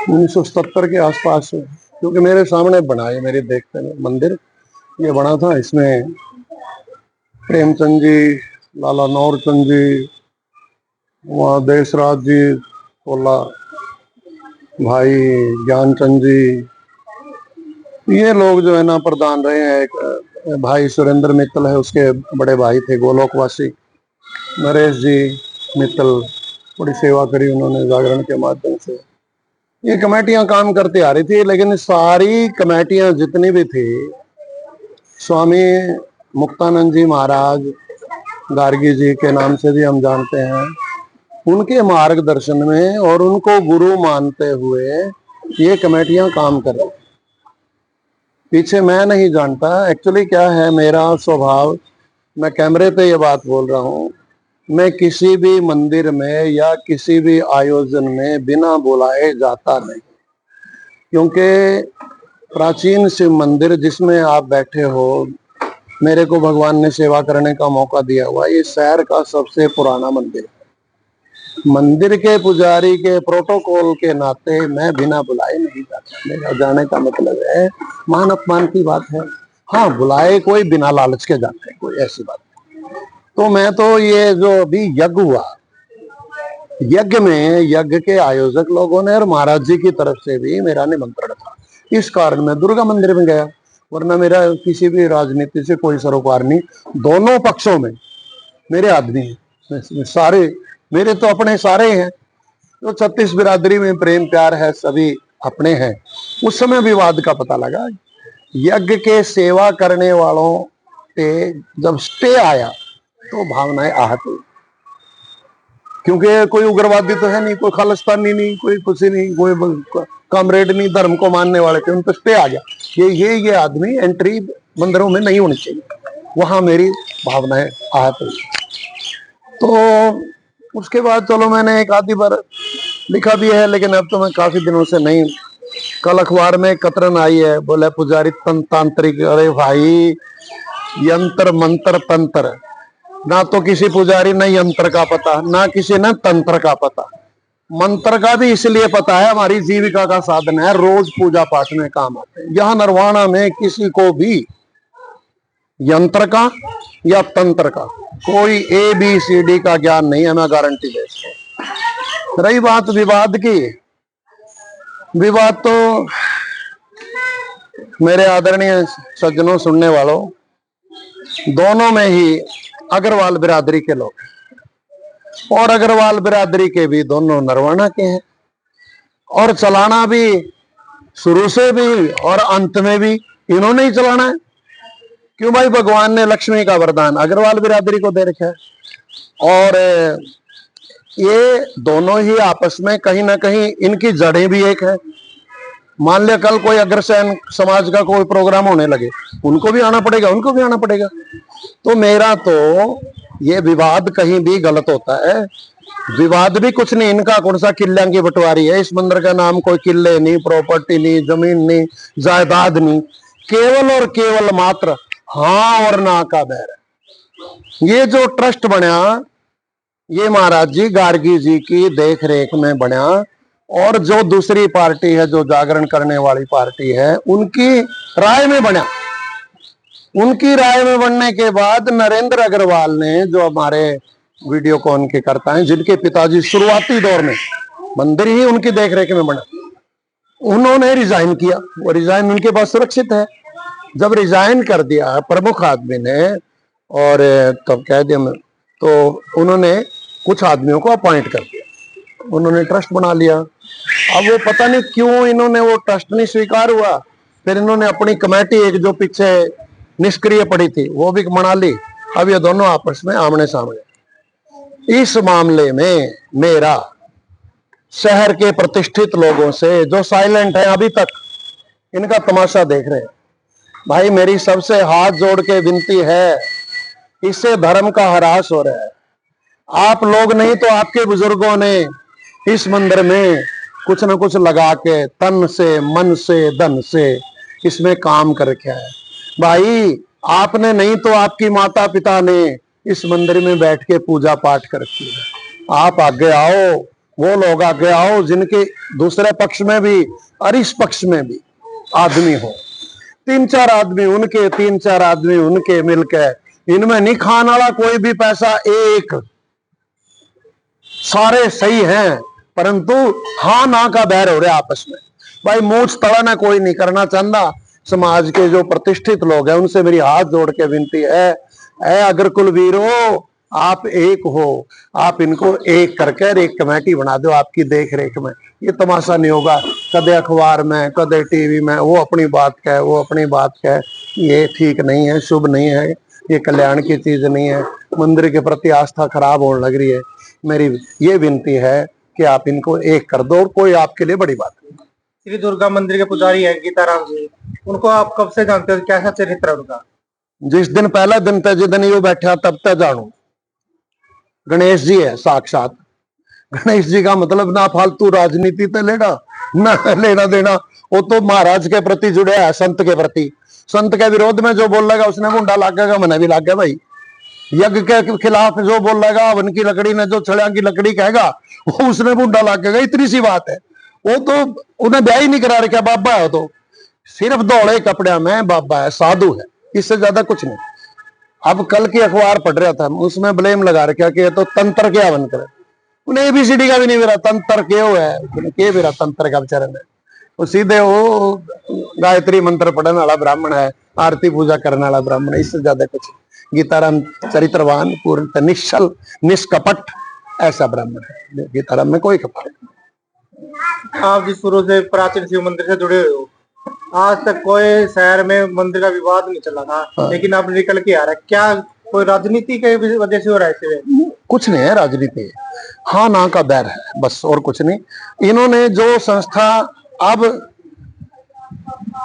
1970 के आसपास, क्योंकि मेरे सामने बना है, मेरे देखते में मंदिर ये बना था। इसमें प्रेमचंद जी, लाला नौरचंद जी, वहाँ देशराज जी, तोला भाई ज्ञानचंद जी, ये लोग जो है ना प्रधान रहे हैं। एक भाई सुरेंद्र मित्तल है, उसके बड़े भाई थे गोलोकवासी नरेश जी मित्तल, बड़ी सेवा करी उन्होंने जागरण के माध्यम से। ये कमेटियां काम करती आ रही थी, लेकिन सारी कमेटियां जितनी भी थी, स्वामी मुक्तानंद जी महाराज गार्गी जी के नाम से भी हम जानते हैं, उनके मार्गदर्शन में और उनको गुरु मानते हुए ये कमेटियां काम कर रही। पीछे मैं नहीं जानता एक्चुअली क्या है मेरा स्वभाव। मैं कैमरे पे ये बात बोल रहा हूँ, मैं किसी भी मंदिर में या किसी भी आयोजन में बिना बुलाए जाता नहीं, क्योंकि प्राचीन शिव मंदिर जिसमें आप बैठे हो, मेरे को भगवान ने सेवा करने का मौका दिया हुआ, ये शहर का सबसे पुराना मंदिर है। मंदिर के पुजारी के प्रोटोकॉल के नाते मैं बिना बुलाए नहीं जाता। मेरा जाने का मतलब है मान अपमान की बात है। हाँ, बुलाए कोई बिना लालच के जाते हैं, कोई ऐसी बात नहीं। तो मैं तो ये जो अभी यज्ञ हुआ, यज्ञ में यज्ञ के आयोजक लोगों ने और महाराज जी की तरफ से भी मेरा निमंत्रण था, इस कारण मैं दुर्गा मंदिर में गया, वरना मेरा किसी भी राजनीति से कोई सरोकार नहीं। दोनों पक्षों में मेरे आदमी हैं, सारे मेरे तो अपने सारे हैं। तो 36 बिरादरी में प्रेम प्यार है, सभी अपने हैं। उस समय विवाद का पता लगा, यज्ञ के सेवा करने वालों पे जब स्टे आया तो भावनाएं आहत हुई, क्योंकि कोई उग्रवादी तो है नहीं, कोई खालिस्तानी नहीं, कोई कुछ नहीं, कोई कॉमरेड नहीं, धर्म को मानने वाले थे, उन पर स्टे आ गया। ये आदमी एंट्री मंदिरों में नहीं होनी चाहिए। वहां मेरी भावनाएं आहत हुई। तो उसके बाद चलो मैंने एक आधी बार लिखा भी है, लेकिन अब तो मैं काफी दिनों से नहीं। कल अखबार में कतरन आई है, बोले पुजारी तांत्रिक। अरे भाई, यंत्र मंत्र तंत्र, ना तो किसी पुजारी ने यंत्र का पता, ना किसी ने तंत्र का पता। मंत्र का भी इसलिए पता है, हमारी जीविका का साधन है, रोज पूजा पाठ में काम आते हैं। यहां नरवाणा में किसी को भी यंत्र का या तंत्र का कोई ABCD का ज्ञान नहीं है, मैं गारंटी दे सकता हूं। रही बात विवाद की, विवाद तो मेरे आदरणीय सज्जनों, सुनने वालों, दोनों में ही अग्रवाल बिरादरी के लोग हैं, और अग्रवाल बिरादरी के भी दोनों नरवाणा के हैं, और चलाना भी शुरू से भी और अंत में भी इन्होंने ही चलाना है। क्यों भाई, भगवान ने लक्ष्मी का वरदान अग्रवाल बिरादरी को दे रखा है, और ये दोनों ही आपस में कहीं ना कहीं इनकी जड़ें भी एक है। मान लिया कल कोई अग्रसेन समाज का कोई प्रोग्राम होने लगे, उनको भी आना पड़ेगा, उनको भी आना पड़ेगा। तो मेरा तो ये विवाद कहीं भी गलत होता है। विवाद भी कुछ नहीं, इनका कौन सा किल्लियां की बंटवारी है। इस मंदिर का नाम कोई किले नहीं, प्रॉपर्टी नहीं, जमीन नहीं, जायदाद नहीं, केवल और केवल मात्र हाँ और ना का बैर है। ये जो ट्रस्ट बना, ये महाराज जी गार्गी जी की देख रेख में बना, और जो दूसरी पार्टी है, जो जागरण करने वाली पार्टी है, उनकी राय में बना। उनकी राय में बनने के बाद नरेंद्र अग्रवाल ने, जो हमारे वीडियो कॉन के करता है, जिनके पिताजी शुरुआती दौर में मंदिर ही उनकी देखरेख में बना, उन्होंने रिजाइन किया। वो रिजाइन उनके पास सुरक्षित है। जब रिजाइन कर दिया प्रमुख आदमी ने, और तब कह दिया, तो उन्होंने कुछ आदमियों को अपॉइंट कर दिया, उन्होंने ट्रस्ट बना लिया। अब वो पता नहीं क्यों इन्होंने वो ट्रस्ट नहीं स्वीकार हुआ, फिर इन्होंने अपनी कमेटी एक जो पीछे निष्क्रिय पड़ी थी वो भी बना ली। अब ये दोनों आपस में आमने सामने। इस मामले में मेरा शहर के प्रतिष्ठित लोगों से, जो साइलेंट है अभी तक, इनका तमाशा देख रहे हैं, भाई मेरी सबसे हाथ जोड़ के विनती है, इससे धर्म का ह्रास हो रहा है। आप लोग नहीं तो आपके बुजुर्गों ने इस मंदिर में कुछ न कुछ लगा के तन से, मन से, धन से इसमें काम कर रखा है। भाई आपने नहीं तो आपकी माता पिता ने इस मंदिर में बैठ के पूजा पाठ कर रखी है। आप आगे आओ, वो लोग आगे आओ जिनके दूसरे पक्ष में भी और इस पक्ष में भी आदमी हो, 3-4 आदमी उनके 3-4 आदमी उनके मिलकर, इनमें नहीं खाने वाला कोई भी पैसा, एक सारे सही हैं, परंतु हाँ ना का बैर हो रहा आपस में। भाई मूछ तड़ना कोई नहीं करना चाहता। समाज के जो प्रतिष्ठित लोग हैं उनसे मेरी हाथ जोड़ के विनती है, अगर कुलवीरों आप एक हो, आप इनको एक करके एक कमेटी बना दो आपकी देख रेख में। ये तमाशा नहीं होगा कदे अखबार में कदे टीवी में, वो अपनी बात कहे वो अपनी बात कहे, ये ठीक नहीं है, शुभ नहीं है, ये कल्याण की चीज नहीं है। मंदिर के प्रति आस्था खराब होने लग रही है। मेरी ये विनती है कि आप इनको एक कर दो, और कोई आपके लिए बड़ी बात नहीं। श्री दुर्गा मंदिर के पुजारी है गीताराम जी, उनको आप कब से जानते हो, कैसा चरित्र है उनका? जिस दिन पहला दिन था, जिस दिन ये बैठा तब तक जानू। गणेश जी है साक्षात। गणेश जी का मतलब ना फालतू राजनीति तो लेना ना लेना देना, वो तो महाराज के प्रति जुड़े है, संत के प्रति। संत के विरोध में जो बोलेगा उसने मुंडा लागेगा, मैंने भी लाग गया भाई। यज्ञ के खिलाफ जो बोलेगा, वन की लकड़ी ने जो छड़िया की लकड़ी कहेगा, वो उसने मुंडा लागेगा। इतनी सी बात है। वो तो उन्हें ब्याह ही नहीं करा रखा, बाबा है तो सिर्फ दौड़े कपड़े में बाबा है, साधु है, इससे ज्यादा कुछ नहीं। अब कल की अखबार पढ़ रहा था, उसमें ब्लेम लगा रखा कि तो तंत्र क्या बन कर, उन्हें एबीसीडी का भी नहीं मेरा तंत्र क्यों है, के मेरा तंत्र का बेचारे में। वो सीधे वो गायत्री मंत्र पढ़ने वाला ब्राह्मण है, आरती पूजा करने वाला ब्राह्मण है, इससे ज्यादा कुछ। गीताराम चरित्रवान, पूर्ण निश्चल निष्कपट ऐसा ब्राह्मण है। गीताराम में कोई कपट नहीं। आप जिस शुरू से प्राचीन शिव मंदिर से जुड़े हुए हो, आज तक कोई शहर में मंदिर का विवाद नहीं चला था। हाँ। लेकिन अब निकल के आ रहा है, क्या कोई राजनीति के वजह से हो रहा है? कुछ नहीं है राजनीति, हाँ ना का बैर है बस, और कुछ नहीं। इन्होंने जो संस्था अब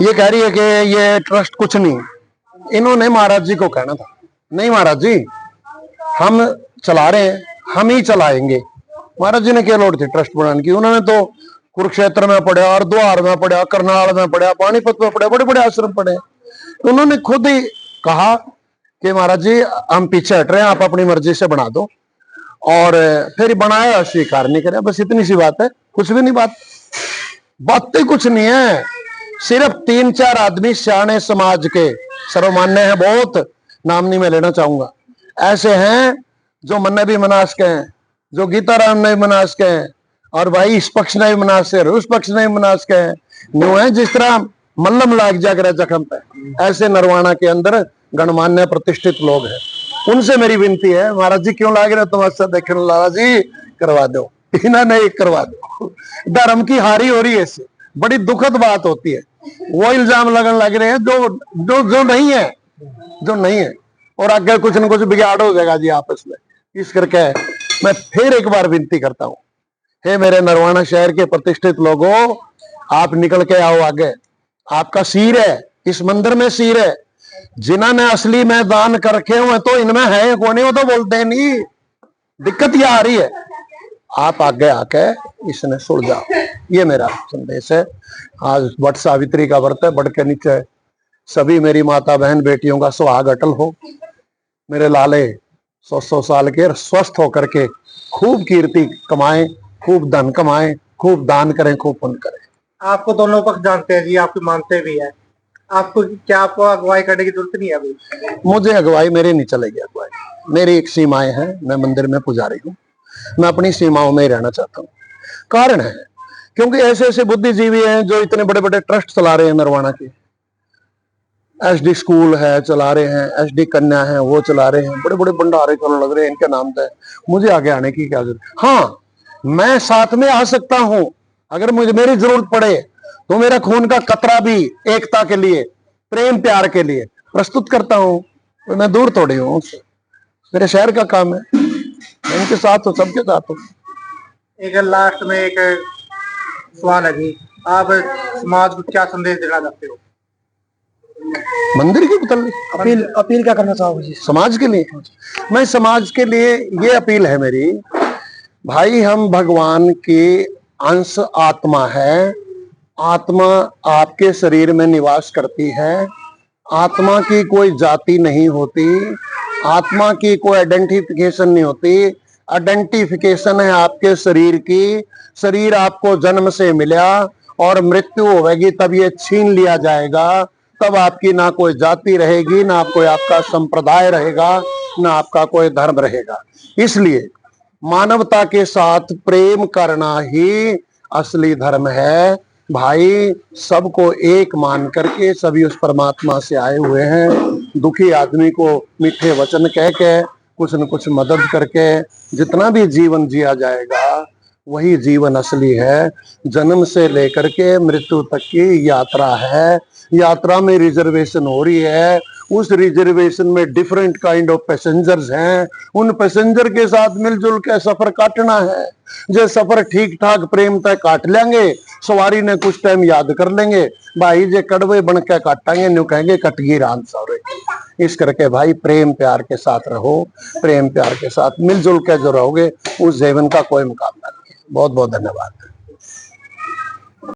ये कह रही है कि ये ट्रस्ट कुछ नहीं, इन्होंने महाराज जी को कहना था, नहीं महाराज जी हम चला रहे हैं, हम ही चलाएंगे। महाराज जी ने क्या लोड़ थी ट्रस्ट बनाने की? उन्होंने तो कुरुक्षेत्र में पढ़ा, हरिद्वार में पढ़ा, करनाल में पढ़ा, पानीपत में पढ़ा, बड़े बड़े आश्रम पढ़े। उन्होंने खुद ही कहा कि महाराज जी हम पीछे हट रहे हैं, आप अपनी मर्जी से बना दो, और फिर बनाया, स्वीकार नहीं करे। बस इतनी सी बात है, कुछ भी नहीं। बातें कुछ नहीं है, सिर्फ 3-4 आदमी सियाने समाज के, सर्वमान्य है बहुत, नाम नहीं मैं लेना चाहूंगा, ऐसे हैं जो मन भी मनास के हैं, जो गीताराम ने मनास के हैं, और भाई इस पक्ष ने भी मनास के, उस पक्ष ने भी मनास के हैं। न्यू है जिस तरह मल्लम लाग जाकर जख्म पे, ऐसे नरवाना के अंदर गणमान्य प्रतिष्ठित लोग हैं। उनसे मेरी विनती है, महाराज जी क्यों लाग रहे तुम अच्छा देखने, लाला जी करवा दो, इन्होंने एक करवा दो। धर्म की हारी हो रही है, इससे बड़ी दुखद बात होती है। वो इल्जाम लगन लग रहे हैं जो जो जो नहीं है, जो नहीं है, और आगे कुछ न कुछ बिगाड़ हो जाएगा जी आपस में। इस करके मैं फिर एक बार विनती करता हूँ, हे मेरे नरवाना शहर के प्रतिष्ठित लोगों, आप निकल के आओ आगे। आपका सिर है, इस मंदिर में सिर है। जिन्होंने असली में दान कर रखे हुए तो इनमें है कौन, वो तो बोलते नहीं। दिक्कत यह आ रही है, आप आगे आके इसने सुलझाओ, ये मेरा संदेश है। आज वट सावित्री का व्रत है, बढ़ के नीचे सभी मेरी माता बहन बेटियों का सुहाग अटल हो। मेरे लाले 100 साल के स्वस्थ होकर के खूब कीर्ति कमाएं, खूब धन कमाएं, खूब दान करें, खूब पुण्य करें। आपको दोनों पक्ष जानते हैं जी, आपकी मानते भी है, आपको क्या आपको अगुवाई करने की जरूरत नहीं है अभी? मुझे अगुवाई मेरी नहीं चलेगी। अगुवाई मेरी एक सीमाएं हैं, मैं मंदिर में पुजारी हूँ, मैं अपनी सीमाओं में ही रहना चाहता हूँ। कारण है क्योंकि ऐसे ऐसे बुद्धिजीवी हैं जो इतने बड़े बड़े ट्रस्ट चला रहे हैं, नरवाना के एसडी स्कूल है चला रहे हैं, एसडी कन्या है वो चला रहे हैं, बड़े बड़े भंडारे चलने लग रहे हैं इनके नाम पे। मुझे आगे आने की क्या जरूरत? हाँ, मैं साथ में आ सकता हूं, अगर मुझे मेरी जरूरत पड़े तो मेरा खून का कतरा भी एकता के लिए, प्रेम प्यार के लिए प्रस्तुत करता हूं। तो मैं दूर थोड़ी हूं, मेरे शहर का काम है, मैं इनके साथ हूं, सबके साथ हूं। एक लास्ट में एक सवाल है जी, आप समाज को क्या संदेश देना चाहते हो? मंदिर की अपील क्या करना चाहोगे समाज के लिए? मैं समाज के लिए ये अपील है मेरी, भाई हम भगवान की अंश आत्मा है, आत्मा आपके शरीर में निवास करती है, आत्मा की कोई जाति नहीं होती, आत्मा की कोई आइडेंटिफिकेशन नहीं होती, आइडेंटिफिकेशन है आपके शरीर की। शरीर आपको जन्म से मिला और मृत्यु होगी तब ये छीन लिया जाएगा। तब आपकी ना कोई जाति रहेगी, ना कोई आपका संप्रदाय रहेगा, ना आपका कोई धर्म रहेगा। इसलिए मानवता के साथ प्रेम करना ही असली धर्म है भाई। सबको एक मान करके सभी उस परमात्मा से आए हुए हैं। दुखी आदमी को मीठे वचन कह के कुछ न कुछ मदद करके जितना भी जीवन जिया जाएगा वही जीवन असली है। जन्म से लेकर के मृत्यु तक की यात्रा है। यात्रा में रिजर्वेशन हो रही है। उस रिजर्वेशन में डिफरेंट काइंड ऑफ पैसेंजर्स हैं। उन पैसेंजर के साथ मिलजुल के सफर काटना है। जो सफर ठीक ठाक प्रेम तय काट लेंगे, सवारी ने कुछ टाइम याद कर लेंगे भाई जे कड़वे बन के काटेंगे, न्यू कहेंगे कटगी रान सौरे। इस करके भाई प्रेम प्यार के साथ रहो। प्रेम प्यार के साथ मिलजुल के जो रहोगे उस जीवन का कोई मुकाबला नहीं। बहुत बहुत धन्यवाद।